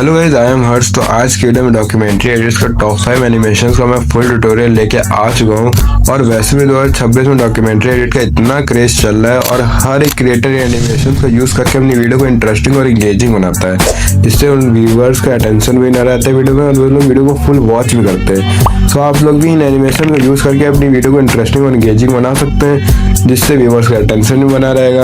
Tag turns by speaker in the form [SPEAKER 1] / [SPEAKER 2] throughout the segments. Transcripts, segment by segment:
[SPEAKER 1] Hello guys, I am हर्ष। तो आज की वीडियो में डॉक्यूमेंट्री एडिट्स का टॉप 5 एनिमेशंस का मैं फुल ट्यूटोरियल लेके आ चुका हूँ। और वैसे भी 2026 में डॉक्यूमेंट्री एडिट का इतना क्रेज चल रहा है और हर एक क्रिएटर ये एनिमेशंस का यूज़ करके अपनी वीडियो को इंटरेस्टिंग और इंगेजिंग बनाता है, जिससे उन व्यूवर्स का अटेंशन भी ना रहता है वीडियो में और वो लोग वीडियो को फुल वॉच भी करते हैं। सो आप लोग भी इन एनिमेशन को यूज़ करके अपनी वीडियो को इंटरेस्टिंग और इंगेजिंग बना सकते हैं, जिससे व्यूवर्स का अटेंशन भी बना रहेगा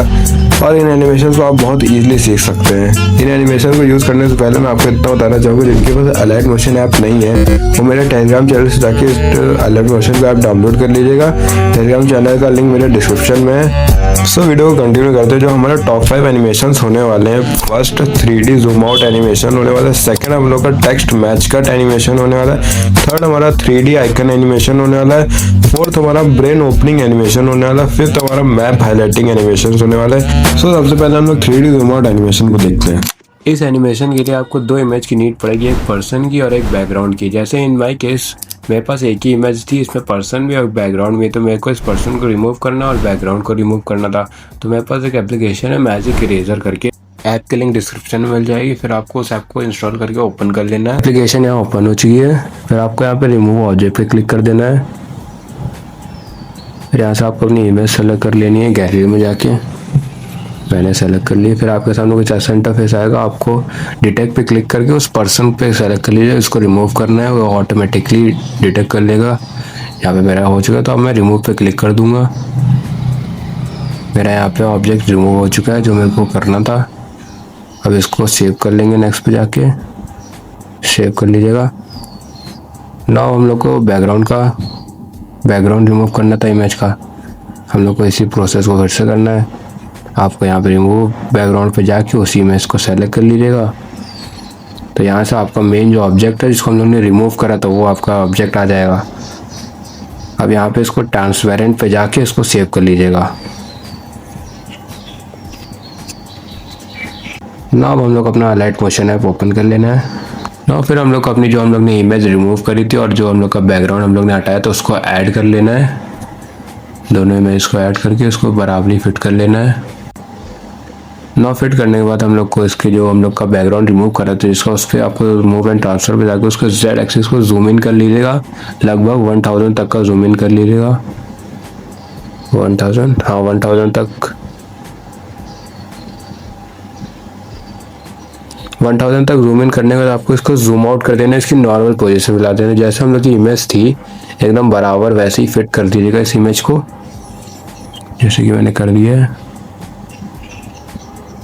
[SPEAKER 1] और इन एनिमेशन को आप बहुत ईजिली सीख सकते हैं। इन एनिमेशन को यूज़ करने से पहले मैं आपको इतना बताना चाहूँगा, जिनके पास अलर्ट मोशन ऐप नहीं है वो मेरे टेलीग्राम चैनल से जाके इस अलर्ट मोशन का ऐप डाउनलोड कर लीजिएगा। टेलीग्राम चैनल का लिंक मेरे डिस्क्रिप्शन में है। सो वीडियो को कंटिन्यू करते हैं। जो हमारा टॉप 5 एनिमेशन होने वाले हैं, first 3D zoom out animation होने वाला है, सेकंड हम लोग का टेक्स्ट मैच कट एनिमेशन होने वाला है, थर्ड हमारा 3D आइकन एनिमेशन होने वाला है, फोर्थ हमारा ब्रेन ओपनिंग एनिमेशन होने वाला है, फिफ्थ हमारा मैप हाईलाइटिंग एनिमेशन होने वाला है। सो सबसे पहले हम लोग 3D जूम आउट एनिमेशन को देखते हैं। इस एनिमेशन के लिए आपको दो इमेज की नीड पड़ेगी, एक पर्सन की और एक बैकग्राउंड की। जैसे इन माय केस मेरे पास एक ही इमेज थी, इसमें पर्सन भी और बैकग्राउंड भी, तो मेरे को इस पर्सन को रिमूव करना और बैकग्राउंड को रिमूव करना था। तो मेरे पास एक एप्लीकेशन है मैजिक इरेजर करके, ऐप की लिंक डिस्क्रिप्शन में मिल जाएगी। फिर आपको उस ऐप को इंस्टॉल करके ओपन कर लेना है। एप्लीकेशन यहाँ ओपन हो चुकी है। फिर आपको यहाँ पे रिमूव ऑब्जेक्ट पे क्लिक कर देना है। फिर यहाँ से आपको अपनी इमेज सेलेक्ट कर लेनी है गैलरी में जाके। मैंने सेलेक्ट कर ली। फिर आपके सामने कुछ ऐसा इंटरफेस आएगा, आपको डिटेक्ट पे क्लिक करके उस पर्सन पे सेलेक्ट कर लीजिए। इसको रिमूव करना है, वो ऑटोमेटिकली डिटेक्ट कर लेगा। यहाँ पे मेरा हो चुका है, तो अब मैं रिमूव पे क्लिक कर दूंगा। मेरा यहाँ पे ऑब्जेक्ट रिमूव हो चुका है जो मेरे को करना था। अब इसको सेव कर लेंगे, नेक्स्ट पे जाके सेव कर लीजिएगा। नाउ हम लोग को बैकग्राउंड रिमूव करना था इमेज का। हम लोग को इसी प्रोसेस को फिर से करना है। आपको यहाँ पे रिमूव बैकग्राउंड पे जाके उसी इमेज को सेलेक्ट कर लीजिएगा। तो यहाँ से आपका मेन जो ऑब्जेक्ट है जिसको हम लोग ने रिमूव करा था वो आपका ऑब्जेक्ट आ जाएगा। अब यहाँ पे इसको ट्रांसपेरेंट पे जाके इसको सेव कर लीजिएगा। ना अब हम लोग अपना लाइट मोशन ऐप ओपन कर लेना है ना। फिर हम लोग को अपनी जो हम लोग ने इमेज रिमूव करी थी और जो हम लोग का बैकग्राउंड हम लोग ने हटाया तो उसको ऐड कर लेना है। दोनों इमेज को ऐड करके उसको बराबरी फिट कर लेना है। ना फिट करने के बाद हम लोग को इसके जो हम लोग का बैकग्राउंड रिमूव करा था जिसका, उस पर आपको मूव एंड ट्रांसफर पे जाकर उसका जेड एक्सिस को जूम इन कर लीजिएगा। लगभग 1000 तक का जूम इन कर लीजिएगा। 1000, हाँ 1000 तक। 1000 तक जूम इन करने के बाद आपको इसको जूम आउट कर देना है, इसकी नॉर्मल पोजीशन में ला देना। जैसे हम लोग की इमेज थी एकदम बराबर वैसे ही फिट कर दीजिएगा इस इमेज को, जैसे कि मैंने कर दिया है।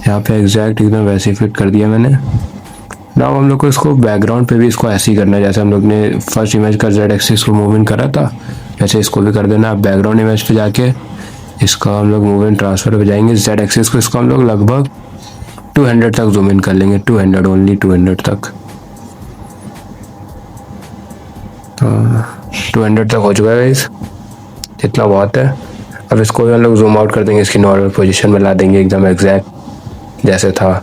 [SPEAKER 1] यहाँ पे एग्जैक्ट एकदम वैसे ही फिट कर दिया मैंने। नाउ हम लोग को इसको बैकग्राउंड पे भी इसको ऐसे ही करना है, जैसे हम लोग ने फर्स्ट इमेज का जेड एक्सिस को मूव इन करा था वैसे इसको भी कर देना। अब बैकग्राउंड इमेज पे जाके इसका हम लोग मूव एंड ट्रांसफर पे जाएंगे। जेड एक्सिस को इसको हम लोग लगभग 200 तक जूम इन कर लेंगे। 200 ओनली 200 तक। 200 तक हो चुका है गाइस, इतना बहुत है। अब इसको भी हम लोग जूम आउट कर देंगे, इसकी नॉर्मल पोजीशन में ला देंगे एकदम एग्जैक्ट जैसे था।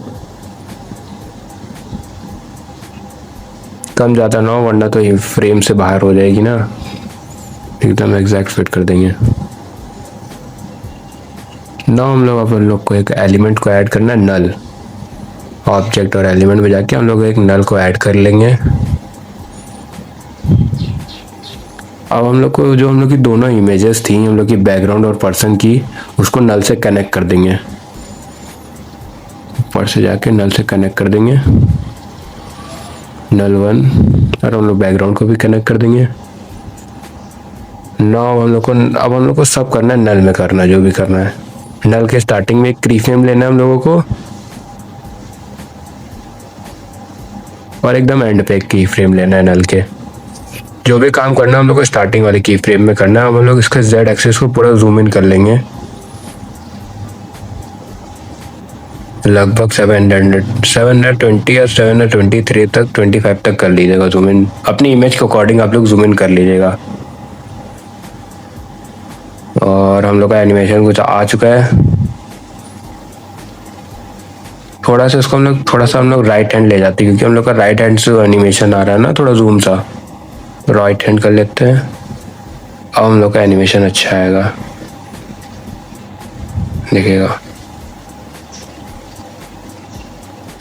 [SPEAKER 1] कम ज़्यादा ना हो वरना तो ये फ्रेम से बाहर हो जाएगी ना। एकदम एग्जैक्ट फिट कर देंगे। ना हम लोग अपन लोग को एक एलिमेंट को ऐड करना है, नल। ऑब्जेक्ट और एलिमेंट में जाके हम लोग एक नल को ऐड कर लेंगे। अब हम लोग को जो हम लोग की दोनों इमेजेस थी हम लोग की बैकग्राउंड और पर्सन की, उसको नल से कनेक्ट कर देंगे। ऊपर से जाके नल से कनेक्ट कर देंगे, नल 1। और हम लोग बैकग्राउंड को भी कनेक्ट कर देंगे। नाउ अब हम लोग को सब करना है नल में करना, जो भी करना है। नल के स्टार्टिंग में एक की फ्रेम लेना है हम लोगों को और एकदम एंड पे एक की फ्रेम लेना है नल के। जो भी काम करना है हम लोग को स्टार्टिंग वाले की फ्रेम में करना है। अब हम लोग इसका जेड एक्सिस को पूरा जूम इन कर लेंगे, लगभग 720 या 723 तक 25 तक कर लीजिएगा जूम इन। अपनी इमेज के अकॉर्डिंग आप लोग जूम इन कर लीजिएगा। और हम लोग का एनिमेशन कुछ आ चुका है। थोड़ा सा हम लोग राइट हैंड ले जाते हैं, क्योंकि हम लोग का राइट हैंड से एनिमेशन आ रहा है ना, थोड़ा जूम सा। राइट हैंड कर लेते हैं। अब हम लोग का एनिमेशन अच्छा आएगा, देखिएगा।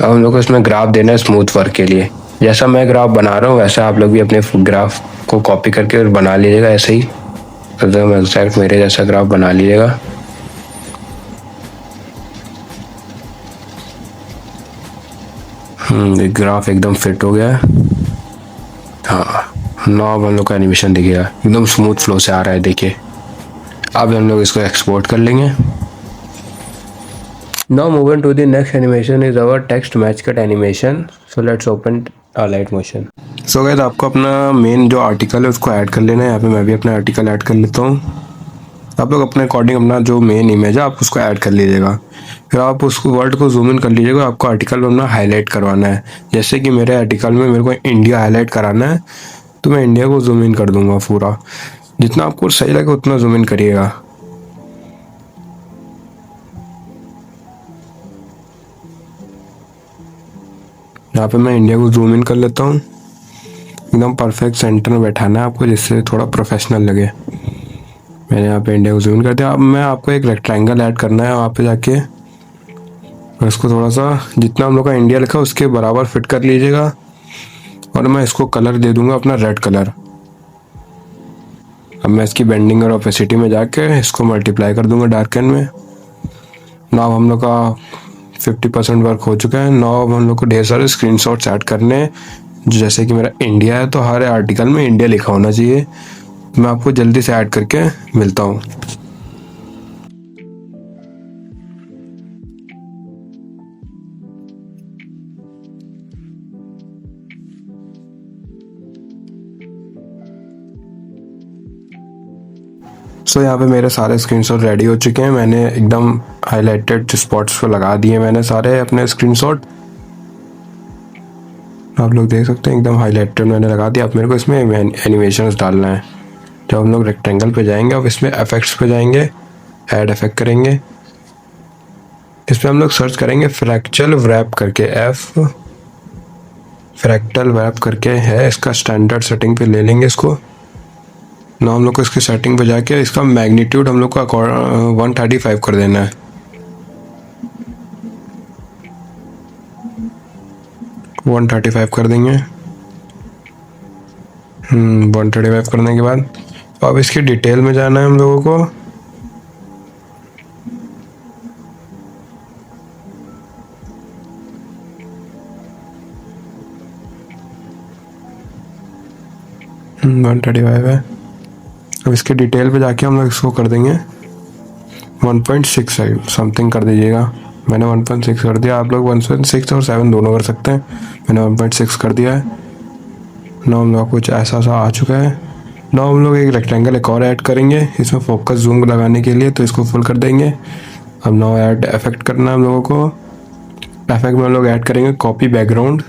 [SPEAKER 1] अब हम लोग को इसमें ग्राफ देना है स्मूथ वर्क के लिए। जैसा मैं ग्राफ बना रहा हूँ वैसा आप लोग भी अपने ग्राफ को कॉपी करके बना लीजिएगा ऐसे ही, एकदम एग्जैक्ट मेरे जैसा ग्राफ बना लीजिएगा। एक ग्राफ एकदम फिट हो गया है। हाँ, नाउ हम लोग का एनिमेशन दिखेगा, एकदम स्मूथ फ्लो से आ रहा है, देखिए। अब हम लोग इसको एक्सपोर्ट कर लेंगे। Now moving to the next animation is our text match cut animation. So let's open light motion. So guys, आपको अपना मेन जो आर्टिकल है उसको ऐड कर लेना है। यहाँ पे मैं भी अपना आर्टिकल ऐड कर लेता हूँ। आप लोग अपने अकॉर्डिंग अपना जो मेन इमेज है आप उसको ऐड कर लीजिएगा। फिर आप उसको वर्ड को जूम इन कर लीजिएगा। आपको आर्टिकल में अपना हाईलाइट करवाना है। जैसे कि मेरे आर्टिकल में मेरे को इंडिया हाईलाइट कराना है, तो मैं इंडिया को जूम इन कर दूंगा पूरा। जितना आपको सही लगे उतना जूम इन करिएगा। यहाँ पे मैं इंडिया को जूम इन कर लेता हूँ। एकदम परफेक्ट सेंटर में बैठाना है आपको, जिससे थोड़ा प्रोफेशनल लगे। मैंने यहाँ पे इंडिया को जूम इन कर दिया। अब मैं आपको एक रेक्टेंगल ऐड करना है वहाँ पे जाके, और इसको थोड़ा सा जितना हम लोग का इंडिया लिखा उसके बराबर फिट कर लीजिएगा। और मैं इसको कलर दे दूंगा अपना रेड कलर। अब मैं इसकी बेंडिंग और ओपेसिटी में जाके इसको मल्टीप्लाई कर दूंगा डार्कन में। नाउ हम लोग का 50% वर्क हो चुका है। नाउ अब हम लोग को ढेर सारे स्क्रीनशॉट्स ऐड करने हैं। जैसे कि मेरा इंडिया है तो हर आर्टिकल में इंडिया लिखा होना चाहिए। मैं आपको जल्दी से ऐड करके मिलता हूँ। सो यहाँ पे मेरे सारे स्क्रीनशॉट रेडी हो चुके हैं। मैंने एकदम हाईलाइटेड स्पॉट्स पे लगा दिए मैंने सारे अपने स्क्रीनशॉट। आप लोग देख सकते हैं एकदम हाईलाइटेड मैंने लगा दिया। अब मेरे को इसमें एनिमेशंस डालना है। जब हम लोग रेक्टेंगल पे जाएंगे अब इसमें इफेक्ट्स पे जाएंगे, ऐड इफेक्ट करेंगे। इसमें हम लोग सर्च करेंगे फ्रैक्चर वैप करके, फ्रैक्टल वैप करके है। इसका स्टैंडर्ड सेटिंग पे ले लेंगे इसको। ना हम लोग को इसकी सेटिंग पे जाके इसका मैग्नीट्यूड हम लोग का 135 कर देना है। 135 कर देंगे। 135 करने के बाद अब इसकी डिटेल में जाना है हम लोगों को। वन 135 है। अब इसके डिटेल पे जाके हम लोग इसको कर देंगे 1.6 समथिंग कर दीजिएगा। मैंने 1.6 कर दिया। आप लोग 1.6 और 7 दोनों कर सकते हैं। मैंने 1.6 कर दिया है। ना हम लोग कुछ ऐसा सा आ चुका है। ना हम लोग एक रेक्टेंगल एक और ऐड करेंगे इसमें फोकस जूम लगाने के लिए, तो इसको फुल कर देंगे। अब नाउ ऐड इफेक्ट करना है हम लोगों को। इफेक्ट में हम लोग ऐड करेंगे कॉपी बैकग्राउंड।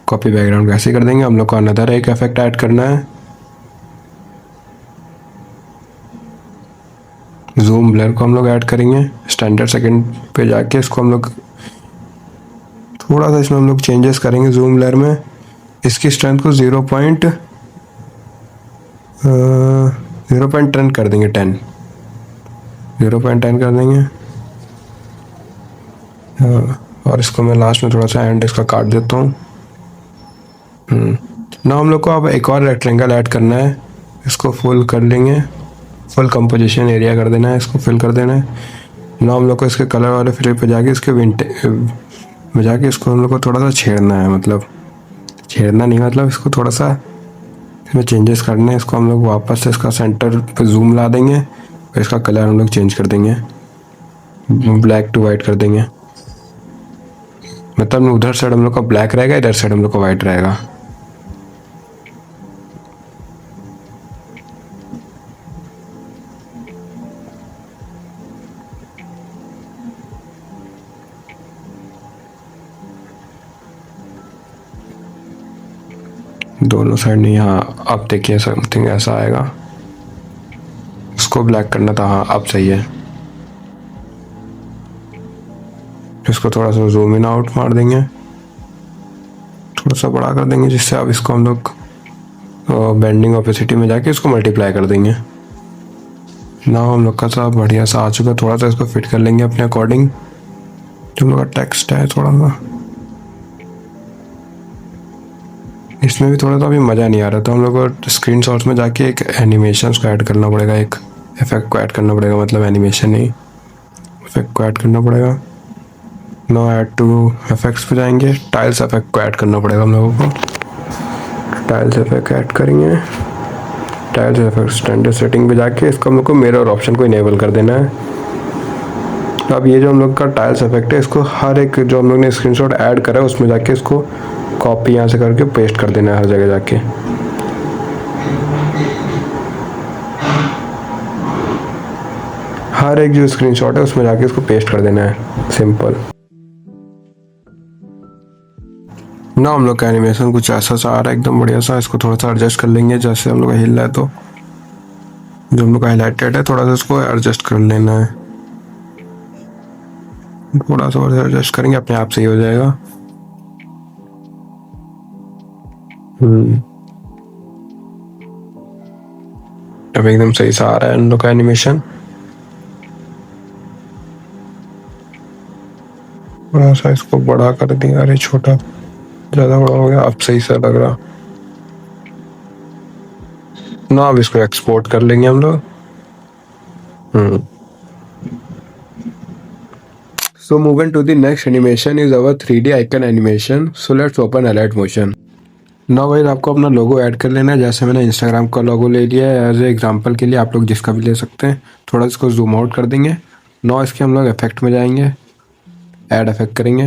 [SPEAKER 1] कॉपी बैकग्राउंड कैसे कर देंगे, हम लोग को अनदर एक इफेक्ट ऐड करना है, जूम ब्लर को हम लोग ऐड करेंगे। स्टैंडर्ड सेकंड पे जाके इसको हम लोग थोड़ा सा इसमें हम लोग चेंजेस करेंगे जूम ब्लर में। इसकी स्ट्रेंथ को 0.10 कर देंगे। 0.10 कर देंगे। और इसको मैं लास्ट में थोड़ा सा एंड इसका काट देता हूँ। ना हम लोग को अब एक और रेक्टेंगल ऐड करना है। इसको फुल कर लेंगे, फुल कंपोजिशन एरिया कर देना है, इसको फिल कर देना है। ना हम लोग को इसके कलर वाले फिल पे जाके इसके में जाके इसको हम लोग को थोड़ा सा छेड़ना है, मतलब छेड़ना नहीं, मतलब इसको थोड़ा सा इसमें चेंजेस करने हैं। इसको हम लोग वापस से इसका सेंटर पे जूम ला देंगे और इसका कलर हम लोग चेंज कर देंगे, ब्लैक टू वाइट कर देंगे। मतलब उधर साइड हम लोग का ब्लैक रहेगा, इधर साइड हम लोग का वाइट रहेगा। दोनों साइड नहीं, हाँ अब देखिए समथिंग ऐसा आएगा। इसको ब्लैक करना था, हाँ अब सही है। इसको थोड़ा सा जूम इन आउट मार देंगे, थोड़ा सा बड़ा कर देंगे, जिससे अब इसको हम लोग बेंडिंग ओपेसिटी में जाके इसको मल्टीप्लाई कर देंगे। ना हम लोग का सब बढ़िया सा आ चुका, थोड़ा सा इसको फिट कर लेंगे अपने अकॉर्डिंग। जो हम लोग का टेक्स्ट है थोड़ा सा इसमें भी थोड़ा सा अभी मज़ा नहीं आ रहा, तो हम लोग को स्क्रीन शॉट्स में जाके एक एनिमेशन को ऐड करना पड़ेगा, एक इफेक्ट को ऐड करना पड़ेगा, मतलब एनिमेशन नहीं इफेक्ट को ऐड करना पड़ेगा। नो ऐड टू इफेक्ट्स पे जाएंगे, टाइल्स इफेक्ट को ऐड करना पड़ेगा हम लोगों को। टाइल्स इफेक्ट ऐड करेंगे, टाइल्स इफेक्ट स्टैंडर्ड सेटिंग पे जाके इसको हम लोग को मिरर ऑप्शन को इनेबल कर देना है। तो अब ये जो हम लोग का टाइल्स इफेक्ट है, इसको हर एक जो हम लोग ने स्क्रीनशॉट ऐड करा है उसमें जाके इसको कॉपी यहाँ से करके पेस्ट कर देना है हर जगह जाके। हर एक जो स्क्रीनशॉट है उसमें जाके इसको पेस्ट कर देना है, सिंपल ना। हम लोग का एनिमेशन कुछ ऐसा सा आ रहा है, एकदम बढ़िया सा। इसको थोड़ा सा एडजस्ट कर लेंगे, जैसे हम लोग का हिल रहा है तो जो हम लोग का हाईलाइटेड है थोड़ा सा इसको एडजस्ट कर लेना है, थोड़ा सा और एडजस्ट करेंगे अपने आप सही हो जाएगा। अब एकदम सही सा आ रहा है इन लोग का एनिमेशन। थोड़ा सा इसको बड़ा कर दिया, अरे छोटा ज़्यादा बड़ा हो गया, अब सही सा लग रहा ना। अब इसको एक्सपोर्ट कर लेंगे हम लोग। So moving to the next animation is our 3D icon animation. So let's open Alert Motion. ना भाई आपको अपना लोगो ऐड कर लेना है, जैसे मैंने इंस्टाग्राम का लोगो ले लिया है एज ए एग्जाम्पल के लिए, आप लोग जिसका भी ले सकते हैं। थोड़ा इसको जूम आउट कर देंगे। ना इसके हम लोग इफेक्ट में जाएंगे, ऐड इफेक्ट करेंगे,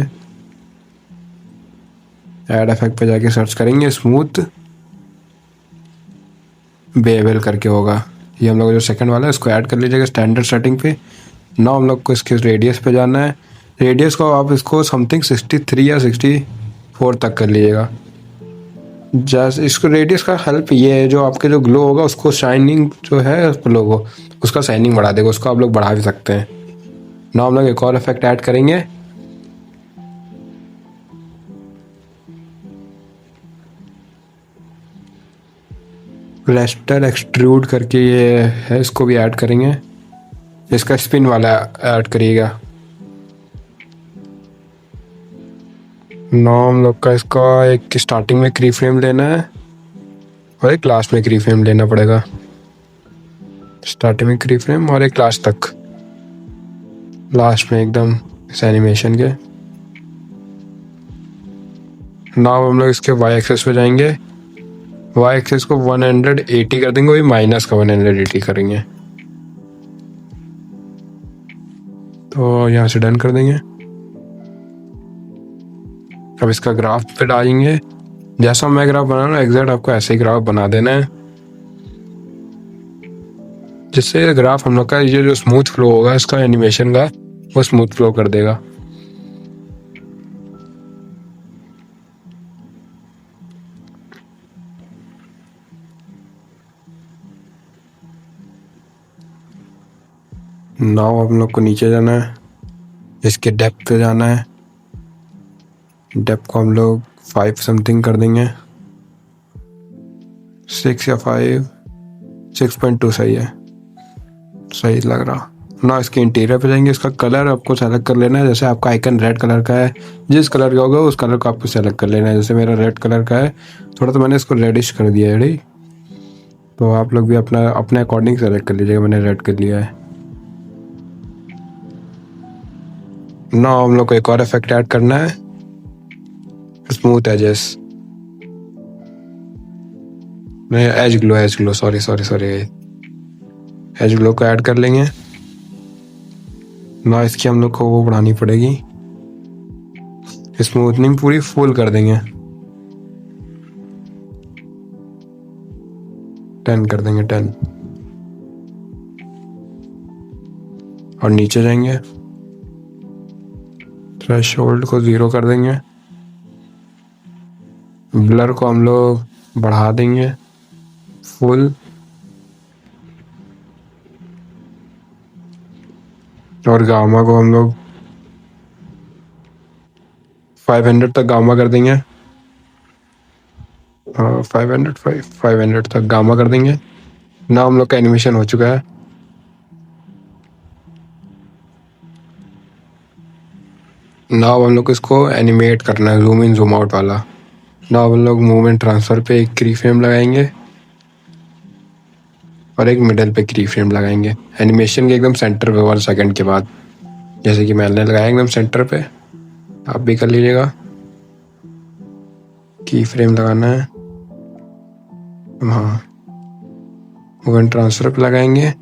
[SPEAKER 1] ऐड इफेक्ट पे जाके सर्च करेंगे स्मूथ बेवेल करके होगा, ये हम लोग जो सेकंड वाला है इसको ऐड कर लीजिएगा स्टैंडर्ड सेटिंग पे। ना हम लोग को इसके रेडियस पे जाना है, रेडियस को आप इसको समथिंग 63 या 64 तक कर लीजिएगा। जैसे इसको रेडियस का हेल्प ये है, जो आपके जो ग्लो होगा उसको शाइनिंग जो है लोगो उसका शाइनिंग बढ़ा देगा, उसको आप लोग बढ़ा भी सकते हैं। ना हम लोग एक और इफेक्ट ऐड करेंगे, रेस्टर एक्सट्रूड करके ये है, इसको भी ऐड करेंगे। इसका स्पिन वाला ऐड करिएगा। नौ हम लोग का इसका एक स्टार्टिंग में की फ्रेम लेना है और एक लास्ट में की फ्रेम लेना पड़ेगा। स्टार्टिंग में की फ्रेम और एक लास्ट तक, लास्ट में एकदम इस एनिमेशन के। नाउ हम लोग इसके वाई एक्सेस पे जाएंगे, वाई एक्सेस को 180 कर देंगे, वही माइनस का 180 करेंगे। तो यहाँ से डन कर देंगे। अब इसका ग्राफ पे डालेंगे, जैसा मैं ग्राफ बना रहा हूँ एग्जैक्ट आपको ऐसे ही ग्राफ बना देना है, जिससे ग्राफ हम लोग का ये जो स्मूथ फ्लो होगा इसका एनिमेशन का वो स्मूथ फ्लो कर देगा। नाउ हम लोग को नीचे जाना है, इसके डेप्थ पे जाना है। डेप्थ को हम लोग 5 समथिंग कर देंगे, 6 या 5, 6.2 सही है, सही लग रहा ना। इसके इंटीरियर पे जाएंगे, इसका कलर आपको सेलेक्ट कर लेना है, जैसे आपका आइकन रेड कलर का है, जिस कलर का होगा उस कलर को आपको सेलेक्ट कर लेना है। जैसे मेरा रेड कलर का है, थोड़ा तो मैंने इसको रेडिश कर दिया है, ठीक। तो आप लोग भी अपना अपने अकॉर्डिंग सेलेक्ट कर लीजिएगा, मैंने रेड कर लिया है। ना हम लोग को एक और इफेक्ट ऐड करना है, स्मूथ एजेस, नहीं edge glow, sorry edge glow को ऐड कर लेंगे। ना इसकी हम लोग को वो बढ़ानी पड़ेगी, स्मूथनिंग पूरी फुल कर देंगे, 10 कर देंगे, 10। और नीचे जाएंगे, थ्रेशोल्ड को 0 कर देंगे, ब्लर को हम लोग बढ़ा देंगे फुल, और गामा को हम लोग 500 तक गामा कर देंगे। 500 तक गामा कर देंगे। ना हम लोग का एनिमेशन हो चुका है। नाउ हम लोग को इसको एनिमेट करना है, जूम इन जूम आउट वाला। नाउ हम लोग मूवमेंट ट्रांसफर पे एक की फ्रेम लगाएंगे और एक मिडल पे की फ्रेम लगाएंगे, एनिमेशन के एकदम सेंटर पे 1 सेकंड के बाद। जैसे कि मैंने लगाया एकदम सेंटर पे, आप भी कर लीजिएगा। की फ्रेम लगाना है, हाँ, मूवमेंट ट्रांसफर पे लगाएंगे।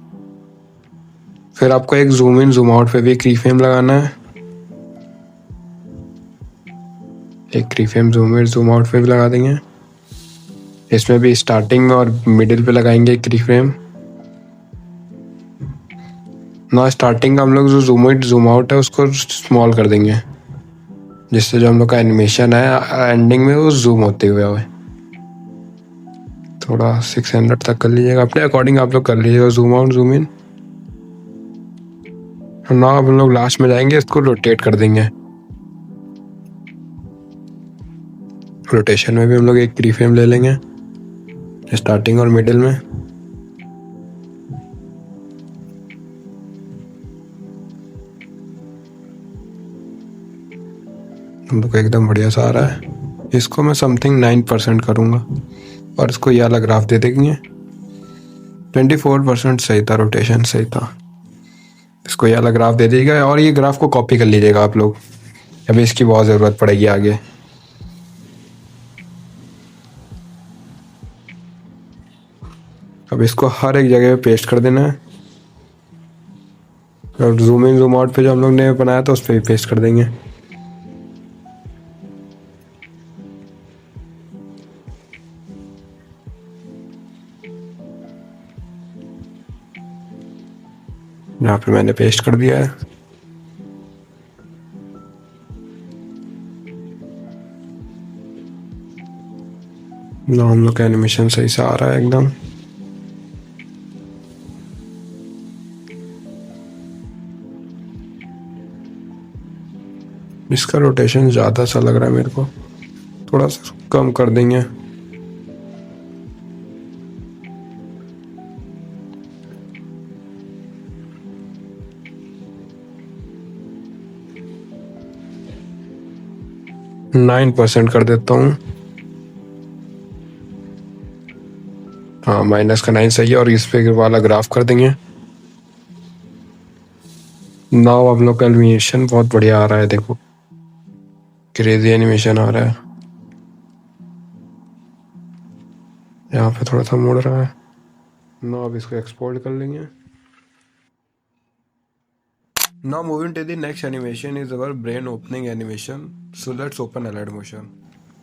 [SPEAKER 1] फिर आपको एक जूम इन जूम आउट पे भी की फ्रेम लगाना है, एक की frame zoom in zoom out पे भी लगा देंगे। इसमें भी स्टार्टिंग और मिडिल पे लगाएंगे की फ्रेम। ना स्टार्टिंग का हम लोग जो जूम इन जूम आउट है उसको स्मॉल कर देंगे, जिससे जो हम लोग का एनिमेशन है एंडिंग में वो जूम होते हुए आए। थोड़ा 600 तक कर लीजिएगा, अपने अकॉर्डिंग आप लोग कर लीजिएगा जूम आउट जूम इन। ना अब हम लोग लास्ट में जाएंगे, इसको रोटेट कर देंगे। रोटेशन में भी हम लोग एक की फ्रेम ले लेंगे स्टार्टिंग और मिडिल में। हम लोग एकदम बढ़िया सा आ रहा है। इसको मैं समथिंग 9% करूँगा और इसको ये वाला ग्राफ दे देंगे। 24% सही था, रोटेशन सही था। इसको ये वाला ग्राफ दे दीजिएगा और ये ग्राफ को कॉपी कर लीजिएगा आप लोग, अभी इसकी बहुत ज़रूरत पड़ेगी आगे। अब इसको हर एक जगह पे पेस्ट कर देना है और जूम इन जूम आउट पे जो हम लोग ने बनाया था उस पर भी पेस्ट कर देंगे। यहाँ पे मैंने पेस्ट कर दिया है। ना हम लोग का एनिमेशन सही से आ रहा है एकदम। इसका रोटेशन ज़्यादा सा लग रहा है मेरे को, थोड़ा सा कम कर देंगे। %9 कर देता हूँ। हाँ, माइनस का 9 सही है और इस पे वाला ग्राफ कर देंगे। नाउ आप लोग का एनिमेशन बहुत बढ़िया आ रहा है, देखो क्रेजी एनिमेशन आ रहा है। यहाँ पे थोड़ा सा मुड़ रहा है। नाउ अब इसको एक्सपोर्ट कर लेंगे। Now moving to the next animation is our brain opening animation. So let's open alert motion.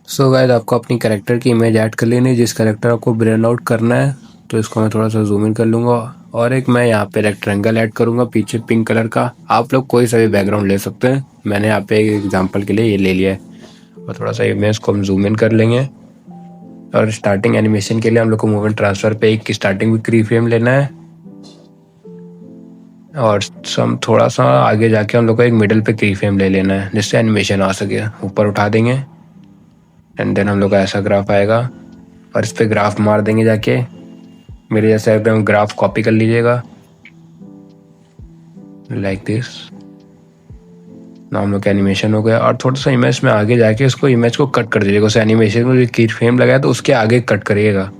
[SPEAKER 2] So guys आपको अपनी कैरेक्टर की इमेज ऐड कर लेनी है, जिस कैरेक्टर आपको ब्रेन आउट करना है। तो इसको मैं थोड़ा सा जूम इन कर लूँगा और एक मैं यहाँ पे रेक्टेंगल ऐड करूँगा पीछे पिंक कलर का। आप लोग कोई सा भी बैकग्राउंड ले सकते हैं, मैंने यहाँ पे एक एग्जांपल के लिए ये ले लिया है। और थोड़ा सा इमेज को हम जूम इन कर लेंगे और स्टार्टिंग एनिमेशन के लिए हम लोग को मूवमेंट ट्रांसफर पे एक की स्टार्टिंग में की फ्रेम लेना है और सम थोड़ा सा आगे जाके हम लोग को एक मिडिल पे की फ्रेम ले लेना है, जिससे एनिमेशन आ सके। ऊपर उठा देंगे एंड देन हम लोग का ऐसा ग्राफ आएगा और इस पे ग्राफ मार देंगे जाके। मेरे जैसा एकदम ग्राफ कॉपी कर लीजिएगा लाइक दिस। ना हम लोग का एनिमेशन हो गया और थोड़ा सा इमेज में आगे जाके उसको इमेज को कट कर दीजिएगा। उस एनिमेशन में जो की फ्रेम लगाया तो उसके आगे कट करिएगा।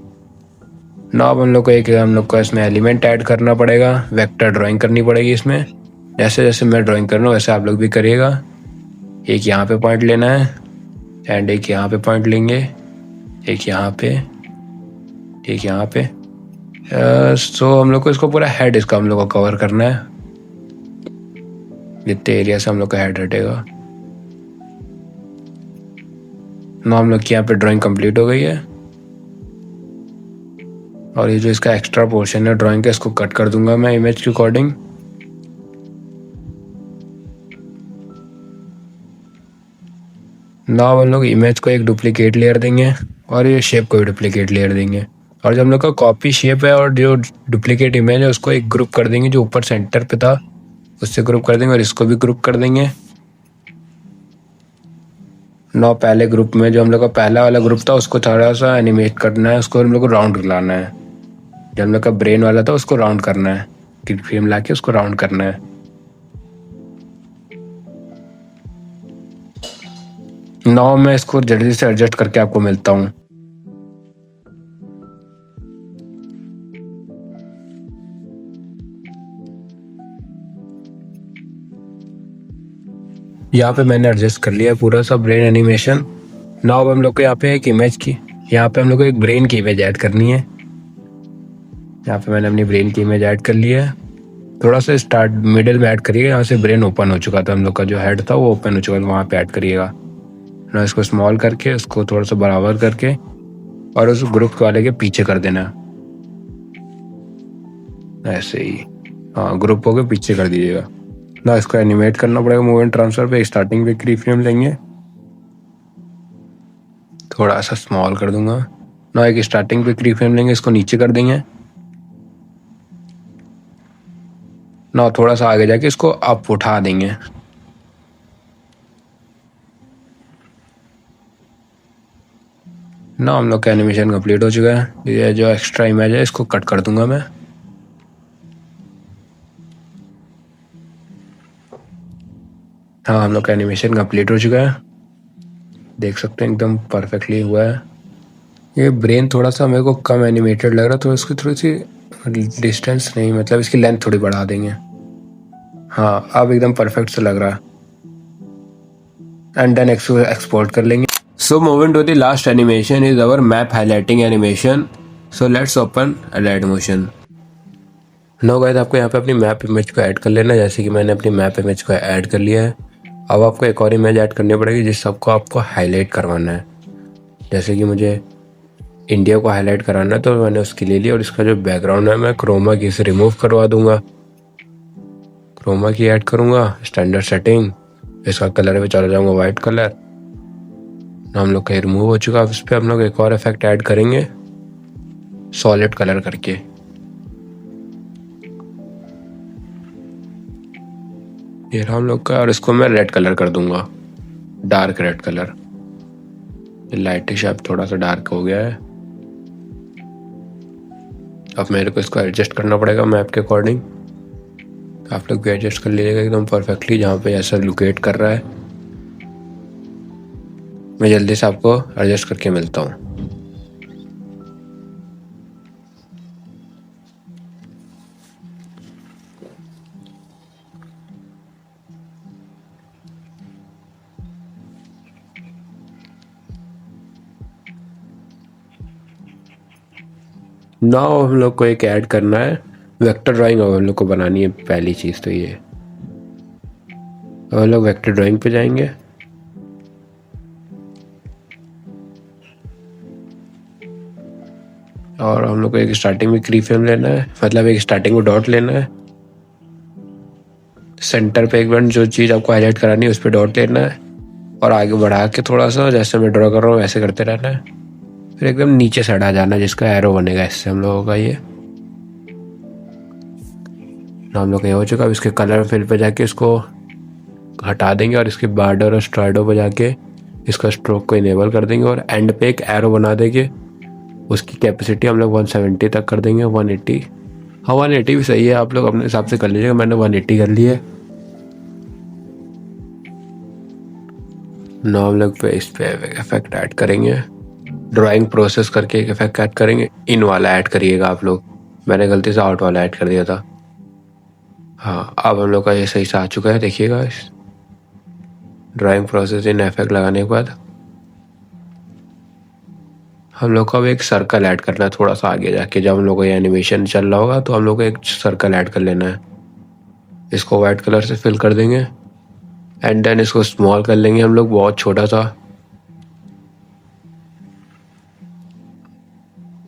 [SPEAKER 2] ना अब हम लोग को इसमें एलिमेंट ऐड करना पड़ेगा, वेक्टर ड्राइंग करनी पड़ेगी इसमें। जैसे जैसे मैं ड्राइंग कर रहा हूँ वैसे आप लोग भी करिएगा। एक यहाँ पे पॉइंट लेना है एंड एक यहाँ पे पॉइंट लेंगे, एक यहाँ पे, एक यहाँ पे। सो हम लोग को इसको पूरा हेड इसका हम लोग को कवर करना है, जितने एरिया से हम लोग का हेड हटेगा। ना हम लोग की यहाँ पे ड्राइंग कंप्लीट हो गई है और ये जो इसका एक्स्ट्रा पोर्शन है ड्राइंग का, इसको कट कर दूंगा मैं इमेज के अकॉर्डिंग। ना हम लोग इमेज को एक डुप्लीकेट लेयर देंगे और ये शेप को भी डुप्लीकेट लेयर देंगे। और जब हम लोग का कॉपी शेप है और जो डुप्लीकेट इमेज है उसको एक ग्रुप कर देंगे, जो ऊपर सेंटर पे था उससे ग्रुप कर देंगे और इसको भी ग्रुप कर देंगे। ना पहले ग्रुप में जो हम लोग का पहला वाला ग्रुप था उसको थोड़ा सा एनिमेट करना है, उसको हम लोग को राउंड लाना है। जो हम लोग का ब्रेन वाला था उसको राउंड करना है, की फ्रेम ला के उसको राउंड करना है। नाउ मैं इसको जल्दी से एडजस्ट करके आपको मिलता हूँ। यहाँ पे मैंने एडजस्ट कर लिया पूरा सा ब्रेन एनिमेशन। नाउ हम लोग को यहाँ पे एक इमेज की, यहाँ पे हम लोग को एक ब्रेन की इमेज ऐड करनी है। यहाँ पे मैंने अपनी ब्रेन की इमेज ऐड कर ली है। थोड़ा सा स्टार्ट मिडिल में ऐड करिएगा, यहाँ से ब्रेन ओपन हो चुका था, हम लोग का जो हेड था वो ओपन हो चुका था, वहाँ पे ऐड करिएगा ना। इसको स्मॉल करके उसको थोड़ा सा बराबर करके और उस ग्रुप वाले के पीछे कर देना, ऐसे ही। हाँ, ग्रुप को के पीछे कर दीजिएगा ना। इसको एनिमेट करना पड़ेगा मूवमेंट ट्रांसफर पे। स्टार्टिंग पे की फ्रेम लेंगे, थोड़ा सा स्मॉल कर दूंगा ना। एक स्टार्टिंग पे की फ्रेम लेंगे, इसको नीचे कर देंगे ना। थोड़ा सा आगे जाके इसको अप उठा देंगे ना। हम लोग का एनिमेशन कंप्लीट हो चुका है। ये जो एक्स्ट्रा इमेज है इसको कट कर दूंगा मैं। हाँ, हम लोग का एनिमेशन कंप्लीट हो चुका है, देख सकते हैं एकदम परफेक्टली हुआ है। ये ब्रेन थोड़ा सा मेरे को कम एनिमेटेड लग रहा है, तो इसकी थोड़ी सी डिस्टेंस नहीं, मतलब इसकी लेंथ थोड़ी बढ़ा देंगे। हाँ, अब एकदम परफेक्ट सा लग रहा है। एंड देन एक्सपोर्ट कर लेंगे। So moving to the last animation is our map highlighting animation. So let's open Alight Motion. No guys, आपको यहाँ पे अपनी मैप इमेज को ऐड कर लेना है, जैसे कि मैंने अपनी मैप इमेज को ऐड कर लिया है। अब आपको एक और इमेज ऐड करनी पड़ेगी जिस सबको आपको हाईलाइट करवाना है। जैसे कि मुझे इंडिया को हाईलाइट कराना है, तो मैंने उसकी ले ली। और इसका जो बैकग्राउंड है मैं क्रोमा की से रिमूव करवा दूंगा। क्रोमा की ऐड करूंगा, स्टैंडर्ड सेटिंग, इसका कलर पे चला जाऊंगा वाइट कलर। हम लोग का रिमूव हो चुका है। इस पर हम लोग एक और इफेक्ट ऐड करेंगे सॉलिड कलर करके। ये रहा हम लोग का, और इसको मैं रेड कलर कर दूंगा, डार्क रेड कलर। लाइटिश अब थोड़ा सा डार्क हो गया है। अब मेरे को इसको एडजस्ट करना पड़ेगा मैप के अकॉर्डिंग। आप लोग भी एडजस्ट कर लीजिएगा एकदम परफेक्टली जहाँ पे ऐसा लोकेट कर रहा है। मैं जल्दी से आपको एडजस्ट करके मिलता हूँ। नाउ हम लोग को एक ऐड करना है वेक्टर ड्राइंग। अब हम लोग को बनानी है पहली चीज़ तो ये। अब हम लोग वेक्टर ड्राइंग पे जाएंगे। और हम लोग को एक स्टार्टिंग में की फ्रेम लेना है, मतलब एक स्टार्टिंग में डॉट लेना है। सेंटर पे एक बार जो चीज़ आपको हाईलाइट करानी है उस पर डॉट लेना है, और आगे बढ़ा के थोड़ा सा जैसे मैं ड्रॉ कर रहा हूँ वैसे करते रहना है। फिर एकदम नीचे साइड आ जाना है जिसका एरो बनेगा, इससे हम लोगों का ये हम लोग का ये हो चुका। अब इसके कलर फिल पे जाके इसको हटा देंगे और इसके बॉर्डर और स्ट्राइडो पे जाके इसका स्ट्रोक को इनेबल कर देंगे और एंड पे एक एरो बना देंगे। उसकी कैपेसिटी हम लोग 170 तक कर देंगे, 180। हाँ, 180 भी सही है, आप लोग अपने हिसाब से कर लीजिएगा। मैंने 180 कर ली है। नौ हम लोग पे इस पे इफेक्ट ऐड करेंगे, ड्राइंग प्रोसेस करके एक इफेक्ट ऐड करेंगे। इन वाला ऐड करिएगा आप लोग, मैंने गलती से आउट वाला ऐड कर दिया था। हाँ, अब हम लोग का ये सही से आ चुका है, देखिएगा। ड्राइंग प्रोसेस इन इफेक्ट लगाने के बाद हम लोग को अब एक सर्कल ऐड करना है थोड़ा सा आगे जाके। जब हम लोग को ये एनिमेशन चल रहा होगा तो हम लोग को एक सर्कल ऐड कर लेना है। इसको वाइट कलर से फिल कर देंगे एंड देन इसको स्मॉल कर लेंगे हम लोग, बहुत छोटा सा।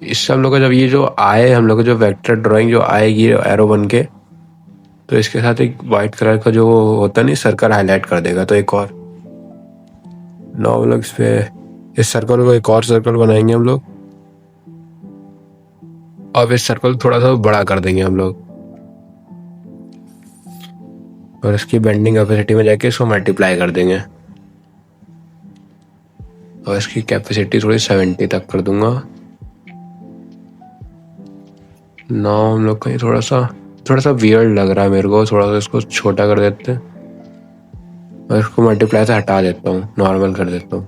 [SPEAKER 2] इससे हम लोग का जब ये जो आए, हम लोग का जो वेक्टर ड्राइंग जो आएगी एरो बन के, तो इसके साथ एक वाइट कलर का जो होता नहीं सर्कल हाईलाइट कर देगा। तो एक और नौ हम लोग इस पे इस सर्कल को एक और सर्कल बनाएंगे हम लोग। अब इस सर्कल थोड़ा सा बड़ा कर देंगे हम लोग और इसकी बेंडिंग कैपेसिटी में जाके इसको मल्टीप्लाई कर देंगे और इसकी कैपेसिटी थोड़ी 70 तक कर दूंगा। नौ हम लोग कहीं थोड़ा सा वियर्ड लग रहा है मेरे को, थोड़ा सा इसको छोटा कर देते हैं। और इसको मल्टीप्लाई से हटा देता हूँ, नॉर्मल कर देता हूँ।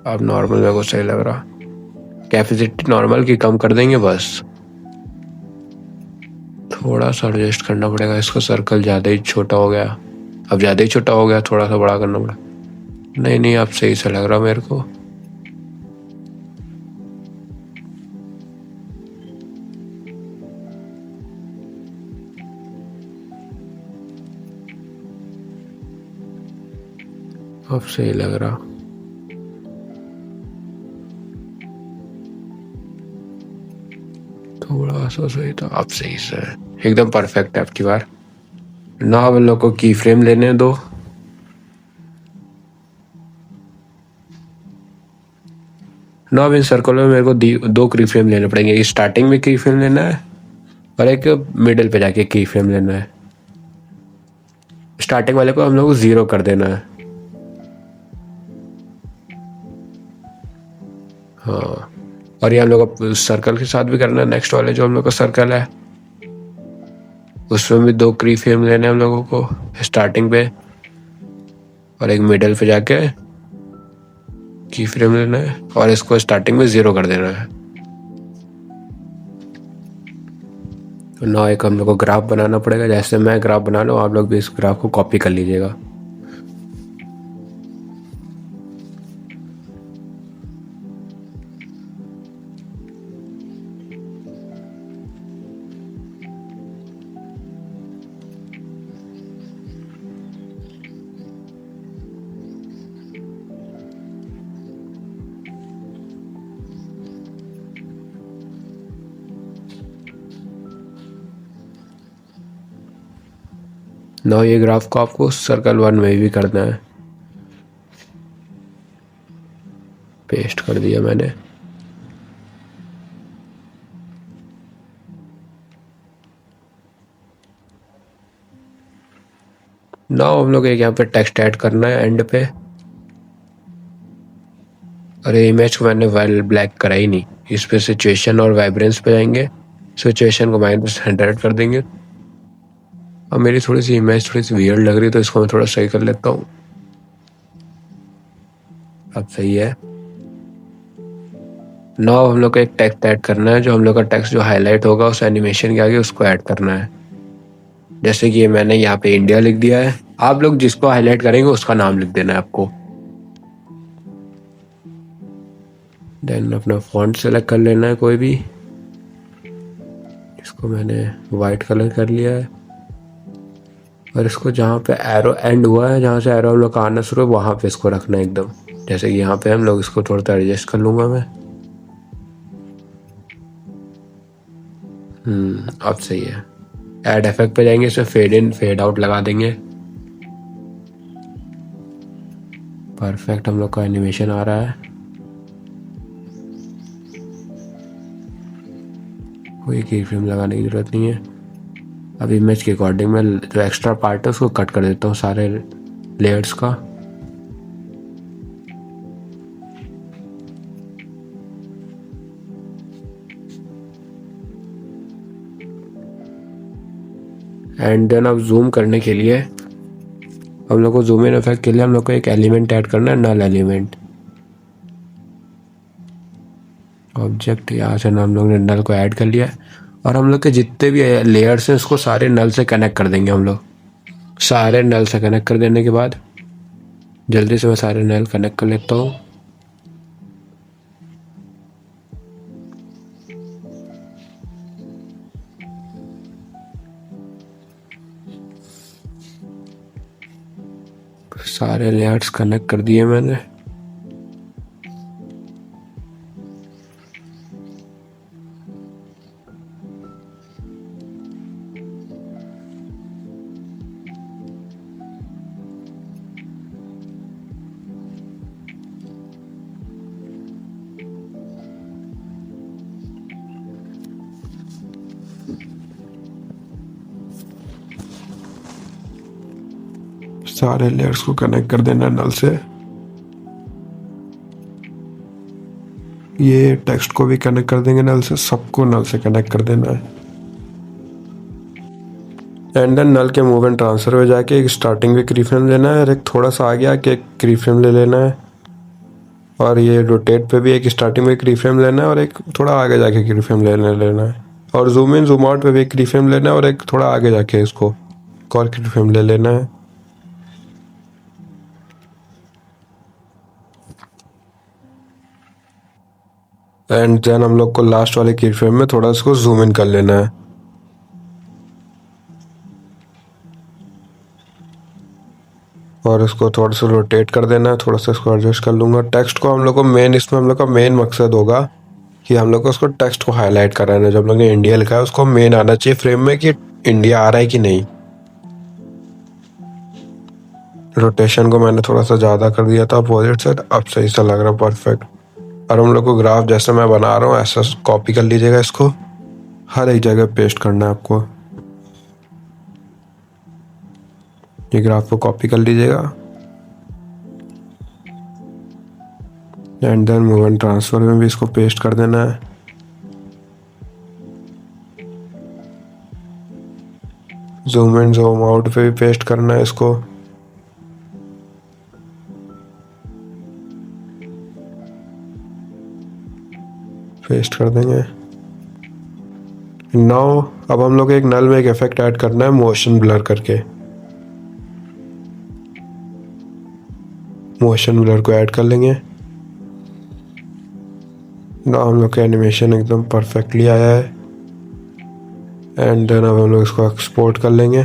[SPEAKER 2] अब नॉर्मल मेरे को सही लग रहा। कैपेसिटी नॉर्मल की कम कर देंगे बस। थोड़ा सा एडजस्ट करना पड़ेगा इसको, सर्कल ज़्यादा ही छोटा हो गया। अब ज़्यादा ही छोटा हो गया, थोड़ा सा बड़ा करना पड़ा। नहीं नहीं, अब सही से लग रहा मेरे को। अब सही लग रहा। थोड़ा सा सही था, अब सही से है। एकदम परफेक्ट है आपकी बार। ना अब इन लोग को की फ्रेम लेने दो। ना अब इन सर्कलों में मेरे को दो की फ्रेम लेने पड़ेंगे। एक स्टार्टिंग में की फ्रेम लेना है और एक मिडिल पे जाके की फ्रेम लेना है। स्टार्टिंग वाले को हम लोग को 0 कर देना है। हाँ, और ये हम लोग को सर्कल के साथ भी करना है। नेक्स्ट वाले जो हम लोग का सर्कल है उसमें भी 2 की फ्रेम लेने हैं हम लोगों को, स्टार्टिंग पे और एक मिडिल पे जाके की फ्रेम लेना है और इसको स्टार्टिंग में 0 कर देना है। तो ना एक हम लोग को ग्राफ बनाना पड़ेगा। जैसे मैं ग्राफ बना लूँ, आप लोग भी इस ग्राफ को कॉपी कर लीजिएगा। ना ये ग्राफ को आपको सर्कल 1 में भी करना है। पेस्ट कर दिया मैंने। ना हम लोग एक यहाँ पे टेक्स्ट ऐड करना है एंड पे। अरे इमेज को मैंने वेल ब्लैक करा ही नहीं। इस पे सिचुएशन और वाइब्रेंस पे जाएंगे, सिचुएशन को -100 कर देंगे। अब मेरी थोड़ी सी इमेज थोड़ी सी वियर्ड लग रही है तो इसको मैं थोड़ा सही कर लेता हूँ। अब सही है। नाउ हम लोग को एक टेक्स्ट ऐड करना है। जो हम लोग का टेक्स्ट जो हाईलाइट होगा उस एनिमेशन के आगे उसको ऐड करना है। जैसे कि मैंने यहाँ पे इंडिया लिख दिया है। आप लोग जिसको हाईलाइट करेंगे उसका नाम लिख देना है आपको। देन अपना फॉन्ट सेलेक्ट कर लेना है कोई भी। इसको मैंने वाइट कलर कर लिया है और इसको जहाँ पे एरो एंड हुआ है, जहाँ से एरो हम लोग का आना शुरू है, वहाँ पे इसको रखना है एकदम। जैसे कि यहाँ पे हम लोग इसको थोड़ा सा एडजस्ट कर लूँगा मैं। अब सही है। ऐड इफेक्ट पे जाएंगे, इसमें फेड इन फेड आउट लगा देंगे। परफेक्ट हम लोग का एनिमेशन आ रहा है। कोई की फ्रेम लगाने की जरूरत नहीं है। अब इमेज के अकॉर्डिंग मैं जो एक्स्ट्रा पार्ट है उसको कट कर देता हूँ सारे लेयर्स का। एंड देन अब जूम करने के लिए हम लोग को जूम इन इफेक्ट के लिए हम लोग को एक एलिमेंट ऐड करना है, नल एलिमेंट। ऑब्जेक्ट यहाँ से हम लोग ने नल को ऐड कर लिया है और हम लोग के जितने भी लेयर्स हैं उसको सारे नल से कनेक्ट कर देंगे हम लोग। सारे नल से कनेक्ट कर देने के बाद जल्दी से मैं सारे नल कनेक्ट कर लेता हूँ। सारे लेयर्स कनेक्ट कर दिए मैंने। सारे लेयर्स को कनेक्ट कर देना नल से। ये टेक्स्ट को भी कनेक्ट कर देंगे नल से, सबको नल से कनेक्ट कर देना है।
[SPEAKER 1] एंड देन नल के मूव एंड ट्रांसफर में जाके एक स्टार्टिंग में की फ्रेम लेना है और एक थोड़ा सा आगे आके एक की फ्रेम ले लेना है। और ये रोटेट पे भी एक स्टार्टिंग में की फ्रेम लेना है और एक थोड़ा आगे जाके की फ्रेम लेना है। और जूम इन जूम आउट पे भी एक की फ्रेम लेना है और एक थोड़ा आगे जाके इसको एक और की फ्रेम ले लेना है। एंड देन हम लोग को लास्ट वाले की फ्रेम में थोड़ा इसको जूम इन कर लेना है। और इसको थोड़ा सा रोटेट कर देना है, थोड़ा सा इसको एडजस्ट कर लूँगा। टेक्स्ट को हम लोग को मेन इसमें हम लोग का मेन मकसद होगा कि हम लोग को उसको टेक्स्ट को हाईलाइट कराना है। जब हम लोग ने इंडिया लिखा है उसको मेन आना चाहिए फ्रेम में कि इंडिया आ रहा है कि नहीं। रोटेशन को मैंने थोड़ा सा ज़्यादा कर दिया था अपोजिट साइड, अब सही सा लग रहा है, परफेक्ट। और हम लोग को ग्राफ जैसे मैं बना रहा हूँ ऐसा कॉपी कर लीजिएगा, इसको हर एक जगह पेस्ट करना है आपको। ये ग्राफ को कॉपी कर लीजिएगा and then move and transfer में भी इसको पेस्ट कर देना है। जूम इन जूम आउट पे भी पेस्ट करना है इसको। पेस्ट कर देंगे। नाउ अब हम लोग एक नल में एक इफेक्ट ऐड करना है मोशन ब्लर करके। मोशन ब्लर को ऐड कर लेंगे। नाउ हम लोग का एनिमेशन एकदम परफेक्टली आया है। एंड देन अब हम लोग इसको एक्सपोर्ट कर लेंगे।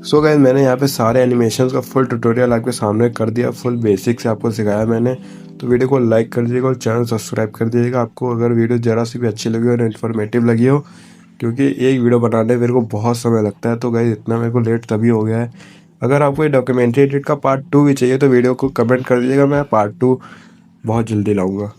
[SPEAKER 1] सो गाइस मैंने यहाँ पे सारे एनिमेशंस का फुल ट्यूटोरियल आपके सामने कर दिया, फुल बेसिक से आपको सिखाया मैंने। तो वीडियो को लाइक कर दीजिएगा और चैनल सब्सक्राइब कर दीजिएगा आपको अगर वीडियो ज़रा सी भी अच्छी लगी और इन्फॉर्मेटिव लगी हो, क्योंकि एक वीडियो बनाने में मेरे को बहुत समय लगता है। तो गाइस इतना मेरे को लेट तभी हो गया है। अगर आपको ये डॉक्यूमेंट्री एडिट का पार्ट 2 भी चाहिए तो वीडियो को कमेंट कर दीजिएगा, मैं पार्ट 2 बहुत जल्दी लाऊंगा।